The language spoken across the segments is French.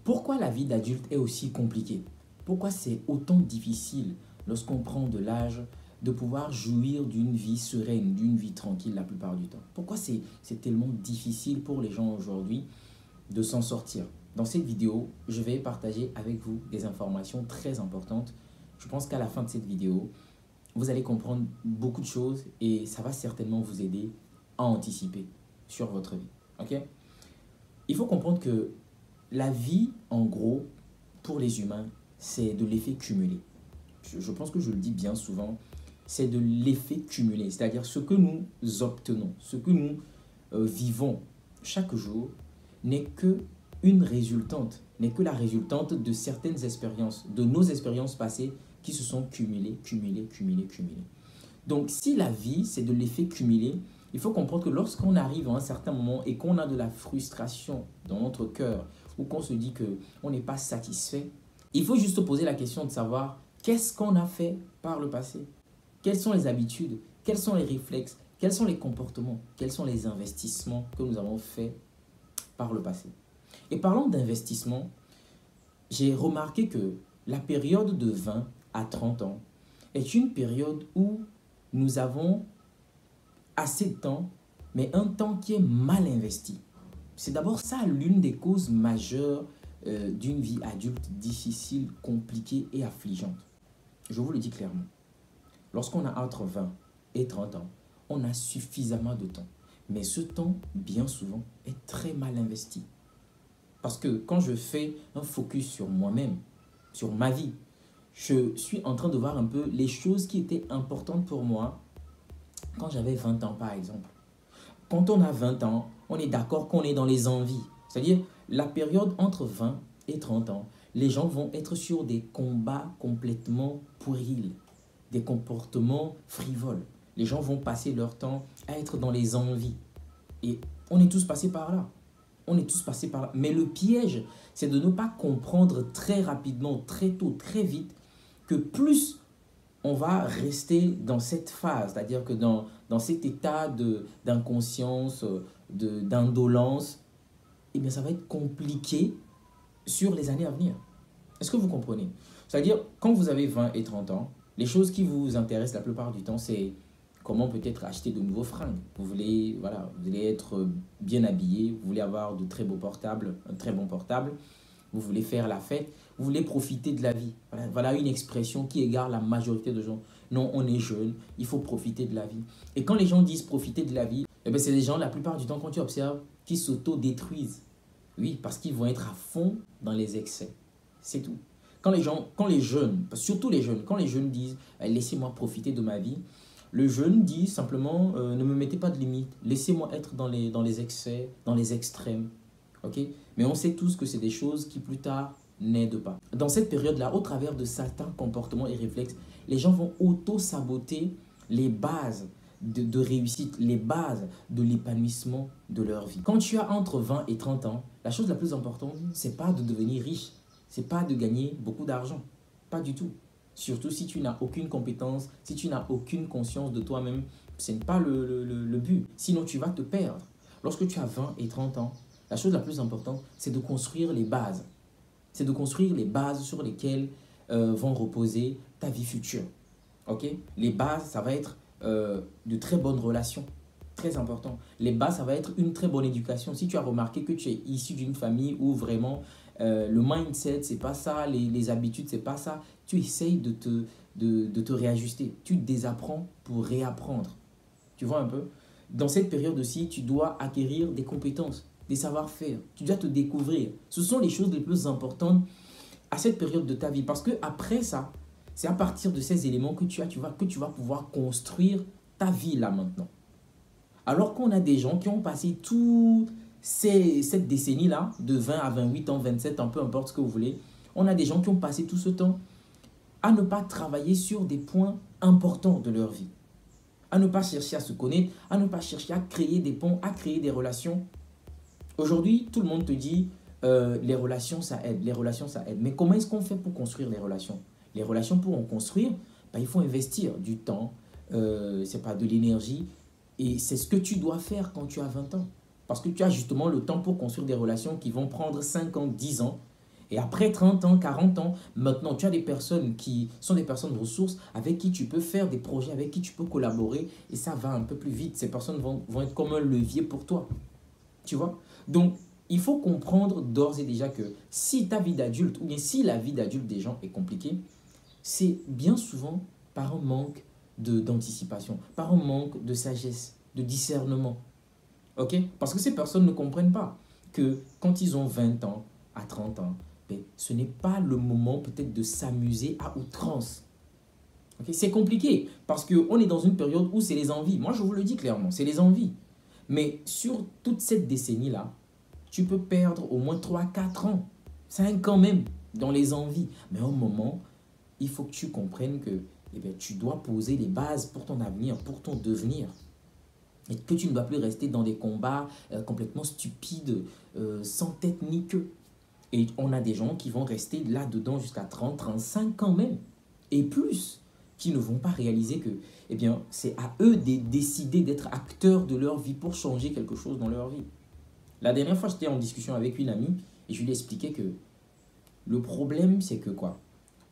Pourquoi la vie d'adulte est aussi compliquée? Pourquoi c'est autant difficile lorsqu'on prend de l'âge de pouvoir jouir d'une vie sereine, d'une vie tranquille la plupart du temps? Pourquoi c'est tellement difficile pour les gens aujourd'hui de s'en sortir? Dans cette vidéo, je vais partager avec vous des informations très importantes. Je pense qu'à la fin de cette vidéo, vous allez comprendre beaucoup de choses et ça va certainement vous aider à anticiper sur votre vie. Ok? Il faut comprendre que la vie, en gros, pour les humains, c'est de l'effet cumulé. Je pense que je le dis bien souvent, c'est de l'effet cumulé, c'est-à-dire ce que nous obtenons, ce que nous vivons chaque jour n'est que la résultante de certaines expériences, de nos expériences passées qui se sont cumulées. Donc, si la vie, c'est de l'effet cumulé, il faut comprendre que lorsqu'on arrive à un certain moment et qu'on a de la frustration dans notre cœur ou qu'on se dit qu'on n'est pas satisfait, il faut juste se poser la question de savoir qu'est-ce qu'on a fait par le passé? Quelles sont les habitudes? Quels sont les réflexes? Quels sont les comportements? Quels sont les investissements que nous avons faits par le passé? Et parlant d'investissement, j'ai remarqué que la période de 20 à 30 ans est une période où nous avons assez de temps, mais un temps qui est mal investi. C'est d'abord ça l'une des causes majeures d'une vie adulte difficile, compliquée et affligeante. Je vous le dis clairement. Lorsqu'on a entre 20 et 30 ans, on a suffisamment de temps. Mais ce temps, bien souvent, est très mal investi. Parce que quand je fais un focus sur moi-même, sur ma vie, je suis en train de voir un peu les choses qui étaient importantes pour moi quand j'avais 20 ans, par exemple. Quand on a 20 ans, on est d'accord qu'on est dans les envies. C'est-à-dire, la période entre 20 et 30 ans, les gens vont être sur des combats complètement puérils, des comportements frivoles. Les gens vont passer leur temps à être dans les envies. Et on est tous passés par là. Mais le piège, c'est de ne pas comprendre très rapidement, très tôt, très vite, que plus on va rester dans cette phase, c'est-à-dire que dans cet état d'inconscience, d'indolence, eh bien ça va être compliqué sur les années à venir. Est-ce que vous comprenez? C'est-à-dire, quand vous avez 20 et 30 ans, les choses qui vous intéressent la plupart du temps, c'est comment peut-être acheter de nouveaux fringues. Vous voulez être bien habillé, vous voulez avoir de très beaux portables, un très bon portable, vous voulez faire la fête, vous voulez profiter de la vie. Voilà une expression qui égare la majorité de gens. Non, on est jeune, il faut profiter de la vie. Et quand les gens disent profiter de la vie, eh bien c'est des gens, la plupart du temps, quand tu observes, qui s'auto-détruisent. Oui, parce qu'ils vont être à fond dans les excès. C'est tout. Quand les jeunes, surtout les jeunes, quand les jeunes disent « laissez-moi profiter de ma vie », le jeune dit simplement ne me mettez pas de limite, laissez-moi être dans les excès, dans les extrêmes. Okay? Mais on sait tous que c'est des choses qui plus tard n'aident pas. Dans cette période-là, au travers de certains comportements et réflexes, les gens vont auto-saboter les bases de réussite, les bases de l'épanouissement de leur vie. Quand tu as entre 20 et 30 ans, la chose la plus importante, c'est pas de devenir riche, c'est pas de gagner beaucoup d'argent, pas du tout. Surtout si tu n'as aucune compétence, si tu n'as aucune conscience de toi-même, ce n'est pas le but. Sinon, tu vas te perdre. Lorsque tu as 20 et 30 ans, la chose la plus importante, c'est de construire les bases. C'est de construire les bases sur lesquelles vont reposer ta vie future. Okay? Les bases, ça va être de très bonnes relations. Très important. Les bases, ça va être une très bonne éducation. Si tu as remarqué que tu es issu d'une famille où vraiment le mindset, c'est pas ça, les habitudes, c'est pas ça, tu essayes de te réajuster. Tu désapprends pour réapprendre. Tu vois un peu? Dans cette période aussi, tu dois acquérir des compétences, des savoir-faire. Tu dois te découvrir. Ce sont les choses les plus importantes à cette période de ta vie. Parce qu'après ça, c'est à partir de ces éléments que tu vas pouvoir construire ta vie là maintenant. Alors qu'on a des gens qui ont passé toute cette décennie-là, de 20 à 28 ans, 27 ans, peu importe ce que vous voulez, on a des gens qui ont passé tout ce temps à ne pas travailler sur des points importants de leur vie. À ne pas chercher à se connaître, à ne pas chercher à créer des ponts, à créer des relations. Aujourd'hui, tout le monde te dit les relations, ça aide, les relations, ça aide. Mais comment est-ce qu'on fait pour construire les relations? Les relations, pour en construire, il faut investir du temps, c'est pas de l'énergie. Et c'est ce que tu dois faire quand tu as 20 ans. Parce que tu as justement le temps pour construire des relations qui vont prendre 5 ans, 10 ans. Et après 30 ans, 40 ans, maintenant, tu as des personnes qui sont des personnes ressources avec qui tu peux faire des projets, avec qui tu peux collaborer et ça va un peu plus vite. Ces personnes vont être comme un levier pour toi. Tu vois? Donc, il faut comprendre d'ores et déjà que si ta vie d'adulte ou bien si la vie d'adulte des gens est compliquée, c'est bien souvent par un manque d'anticipation, par un manque de sagesse, de discernement. Ok? Parce que ces personnes ne comprennent pas que quand ils ont 20 ans à 30 ans, ben, ce n'est pas le moment peut-être de s'amuser à outrance. Okay? C'est compliqué parce qu'on est dans une période où c'est les envies. Moi, je vous le dis clairement, c'est les envies. Mais sur toute cette décennie-là, tu peux perdre au moins 3, 4 ans, 5 ans même dans les envies. Mais au moment, il faut que tu comprennes que eh bien, tu dois poser les bases pour ton avenir, pour ton devenir. Et que tu ne dois plus rester dans des combats complètement stupides, sans tête ni queue. Et on a des gens qui vont rester là-dedans jusqu'à 30, 35 ans même, et plus, qui ne vont pas réaliser que eh bien, c'est à eux de décider d'être acteurs de leur vie pour changer quelque chose dans leur vie. La dernière fois, j'étais en discussion avec une amie et je lui ai expliqué que le problème, c'est que quoi?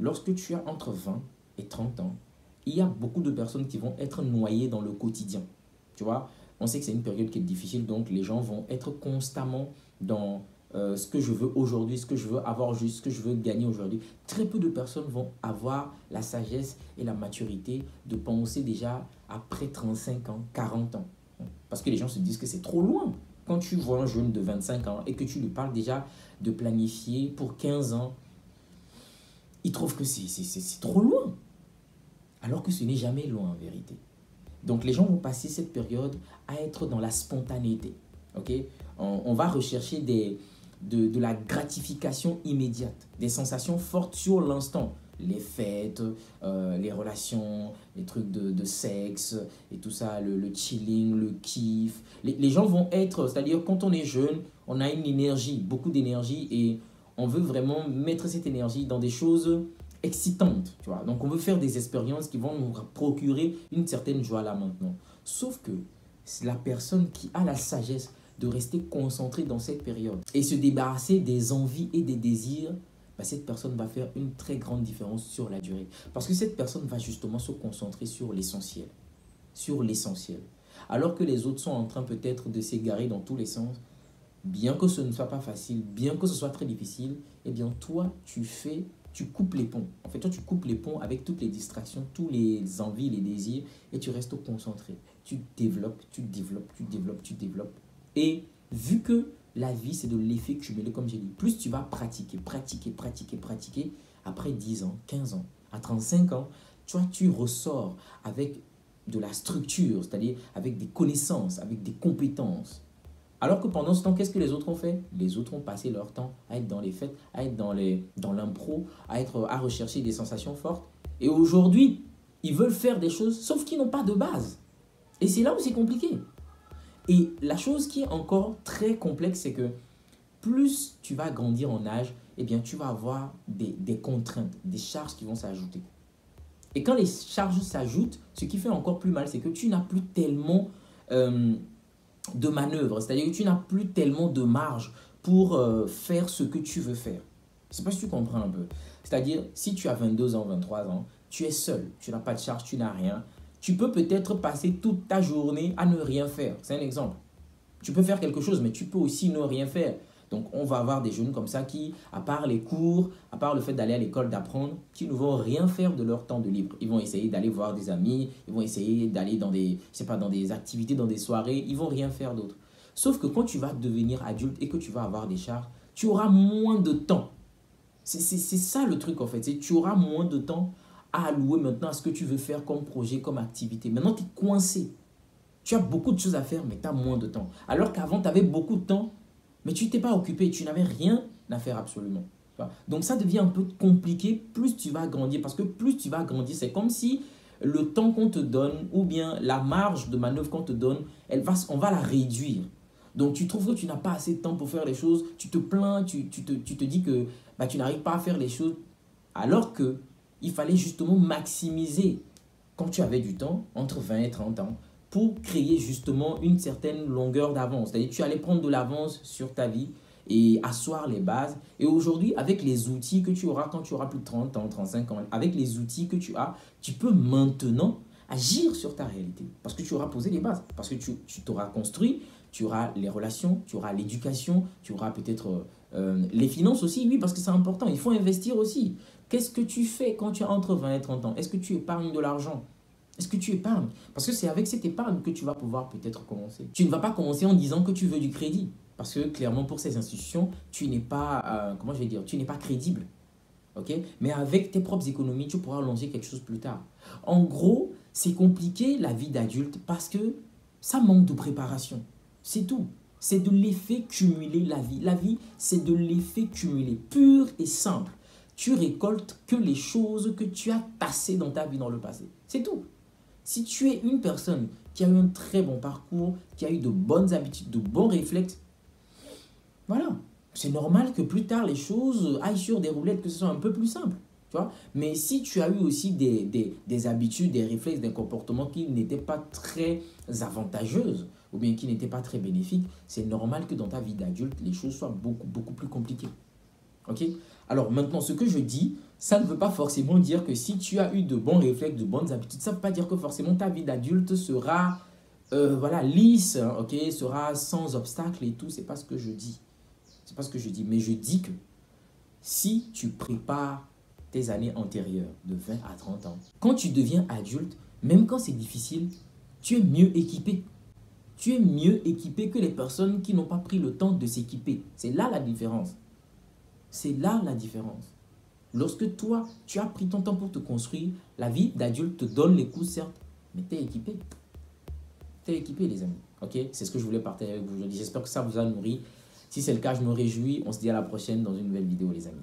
Lorsque tu as entre 20 et 30 ans, il y a beaucoup de personnes qui vont être noyées dans le quotidien. Tu vois, on sait que c'est une période qui est difficile, donc les gens vont être constamment dans ce que je veux aujourd'hui, ce que je veux avoir juste, ce que je veux gagner aujourd'hui. Très peu de personnes vont avoir la sagesse et la maturité de penser déjà après 35 ans, 40 ans. Parce que les gens se disent que c'est trop loin. Quand tu vois un jeune de 25 ans et que tu lui parles déjà de planifier pour 15 ans, il trouve que c'est trop loin. Alors que ce n'est jamais loin en vérité. Donc les gens vont passer cette période à être dans la spontanéité. Okay? On va rechercher de la gratification immédiate, des sensations fortes sur l'instant. Les fêtes, les relations, les trucs de sexe et tout ça, le chilling, le kiff. Les gens vont être, c'est-à-dire quand on est jeune, on a une énergie, beaucoup d'énergie et on veut vraiment mettre cette énergie dans des choses excitantes, tu vois. Donc on veut faire des expériences qui vont nous procurer une certaine joie là maintenant. Sauf que c'est la personne qui a la sagesse de rester concentrée dans cette période et se débarrasser des envies et des désirs, bah, cette personne va faire une très grande différence sur la durée. Parce que cette personne va justement se concentrer sur l'essentiel. Sur l'essentiel. Alors que les autres sont en train peut-être de s'égarer dans tous les sens, bien que ce ne soit pas facile, bien que ce soit très difficile, eh bien toi, tu coupes les ponts. En fait, toi, tu coupes les ponts avec toutes les distractions, tous les envies, les désirs, et tu restes concentré. Tu développes, tu développes, tu développes, tu développes. Et vu que la vie, c'est de l'effet cumulé, comme j'ai dit, plus tu vas pratiquer, pratiquer, pratiquer, pratiquer, après 10 ans, 15 ans, à 35 ans, tu ressors avec de la structure, c'est-à-dire avec des connaissances, avec des compétences. Alors que pendant ce temps, qu'est-ce que les autres ont fait? Les autres ont passé leur temps à être dans les fêtes, à être dans l'impro, à rechercher des sensations fortes. Et aujourd'hui, ils veulent faire des choses, sauf qu'ils n'ont pas de base. Et c'est là où c'est compliqué. Et la chose qui est encore très complexe, c'est que plus tu vas grandir en âge, eh bien, tu vas avoir des contraintes, des charges qui vont s'ajouter. Et quand les charges s'ajoutent, ce qui fait encore plus mal, c'est que tu n'as plus tellement de manœuvre. C'est-à-dire que tu n'as plus tellement de marge pour faire ce que tu veux faire. Je ne sais pas si tu comprends un peu. C'est-à-dire, si tu as 22 ans, 23 ans, tu es seul, tu n'as pas de charge, tu n'as rien. Tu peux peut-être passer toute ta journée à ne rien faire. C'est un exemple. Tu peux faire quelque chose, mais tu peux aussi ne rien faire. Donc, on va avoir des jeunes comme ça qui, à part les cours, à part le fait d'aller à l'école, d'apprendre, qui ne vont rien faire de leur temps de libre. Ils vont essayer d'aller voir des amis, ils vont essayer d'aller dans des, je sais pas, dans des activités, dans des soirées, ils vont rien faire d'autre. Sauf que quand tu vas devenir adulte et que tu vas avoir des charges, tu auras moins de temps. C'est ça le truc en fait. Tu auras moins de temps à allouer maintenant à ce que tu veux faire comme projet, comme activité. Maintenant, tu es coincé. Tu as beaucoup de choses à faire, mais tu as moins de temps. Alors qu'avant, tu avais beaucoup de temps, mais tu ne t'es pas occupé, tu n'avais rien à faire absolument. Donc ça devient un peu compliqué plus tu vas grandir. Parce que plus tu vas grandir, c'est comme si le temps qu'on te donne ou bien la marge de manœuvre qu'on te donne, on va la réduire. Donc tu trouves que tu n'as pas assez de temps pour faire les choses, tu te plains, tu te dis que bah, tu n'arrives pas à faire les choses. Alors qu'il fallait justement maximiser quand tu avais du temps, entre 20 et 30 ans, pour créer justement une certaine longueur d'avance. C'est-à-dire que tu allais prendre de l'avance sur ta vie et asseoir les bases. Et aujourd'hui, avec les outils que tu auras quand tu auras plus de 30 ans, 35 ans, avec les outils que tu as, tu peux maintenant agir sur ta réalité. Parce que tu auras posé les bases, parce que tu t'auras construit, tu auras les relations, tu auras l'éducation, tu auras peut-être les finances aussi, oui, parce que c'est important. Il faut investir aussi. Qu'est-ce que tu fais quand tu as entre 20 et 30 ans? Est-ce que tu épargnes de l'argent? Est-ce que tu épargnes? Parce que c'est avec cette épargne que tu vas pouvoir peut-être commencer. Tu ne vas pas commencer en disant que tu veux du crédit. Parce que clairement, pour ces institutions, tu n'es pas, comment je vais dire, tu n'es pas crédible. Ok? Mais avec tes propres économies, tu pourras lancer quelque chose plus tard. En gros, c'est compliqué la vie d'adulte parce que ça manque de préparation. C'est tout. C'est de l'effet cumulé, la vie. La vie, c'est de l'effet cumulé, pur et simple. Tu récoltes que les choses que tu as tassées dans ta vie dans le passé. C'est tout. Si tu es une personne qui a eu un très bon parcours, qui a eu de bonnes habitudes, de bons réflexes, voilà. C'est normal que plus tard, les choses aillent sur des roulettes, que ce soit un peu plus simple. Tu vois? Mais si tu as eu aussi des habitudes, des réflexes, des comportements qui n'étaient pas très avantageuses ou bien qui n'étaient pas très bénéfiques, c'est normal que dans ta vie d'adulte, les choses soient beaucoup plus compliquées. Ok? Alors maintenant, ce que je dis, ça ne veut pas forcément dire que si tu as eu de bons réflexes, de bonnes habitudes, ça ne veut pas dire que forcément ta vie d'adulte sera voilà, lisse, hein, ok? Sera sans obstacle et tout. C'est pas ce que je dis. C'est pas ce que je dis. Mais je dis que si tu prépares tes années antérieures de 20 à 30 ans, quand tu deviens adulte, même quand c'est difficile, tu es mieux équipé. Tu es mieux équipé que les personnes qui n'ont pas pris le temps de s'équiper. C'est là la différence. C'est là la différence. Lorsque toi, tu as pris ton temps pour te construire, la vie d'adulte te donne les coups, certes, mais tu es équipé. Tu es équipé, les amis. Ok? C'est ce que je voulais partager avec vous aujourd'hui. J'espère que ça vous a nourri. Si c'est le cas, je me réjouis. On se dit à la prochaine dans une nouvelle vidéo, les amis.